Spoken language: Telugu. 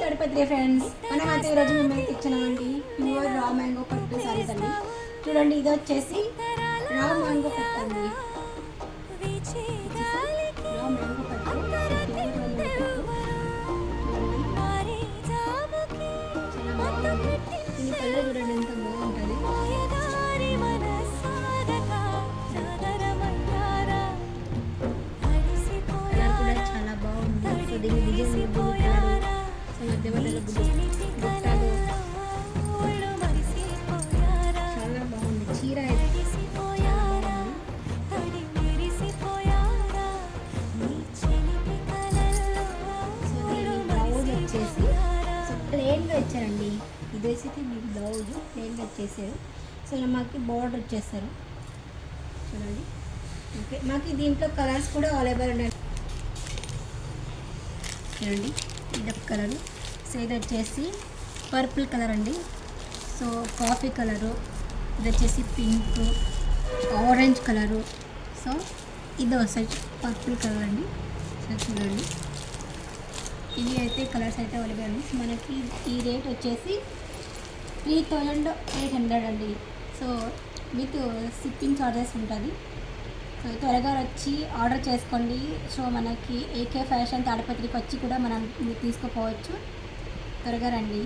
తాడిపత్రి ఫ్రెండ్స్, మనమైతే ఈరోజు మేము తెచ్చినామండి ప్యూర్ రా మ్యాంగో పట్టు సారీస్ అండి. చూడండి, ఇది వచ్చేసి రా మ్యాంగో పట్టు అండి. రా మ్యాంగో పట్టు, దీని కలర్ చూడండి ఎంత బాగుంటుంది. కలర్ కూడా చాలా బాగుంది. సో దీని డిజైన్ మధ్య మధ్యలో గుట్టాలు చాలా బాగుంది. చీర అయితే సో దీని బ్లౌజ్ వచ్చేసి సో ప్లెయిన్గా ఇచ్చారండి. ఇది వేసి మీకు బ్లౌజ్ ప్లెయిన్గా ఇచ్చేసారు. సో మాకు బార్డర్ వచ్చేస్తారు చూడండి. ఓకే, మాకు దీంట్లో కలర్స్ కూడా అవైలబుల్ ఉన్నాయి చూడండి. ఇది కలరు, సో ఇది వచ్చేసి పర్పుల్ కలర్ అండి. సో కాఫీ కలరు, ఇది వచ్చేసి పింక్, ఆరెంజ్ కలరు. సో ఇది వచ్చేసి పర్పుల్ కలర్ అండి. సో చూడండి, ఇవి అయితే కలర్స్ అయితే అవైలబుల్ అండి. సో మనకి ఈ రేట్ వచ్చేసి 3800 అండి. సో విత్ షిప్పింగ్ చార్జెస్ ఉంటుంది. సో త్వరగా వచ్చి ఆర్డర్ చేసుకోండి. సో మనకి ఏకే ఫ్యాషన్ తాడిపత్రికి వచ్చి కూడా మనం తీసుకుపోవచ్చు. త్వరగా రండి.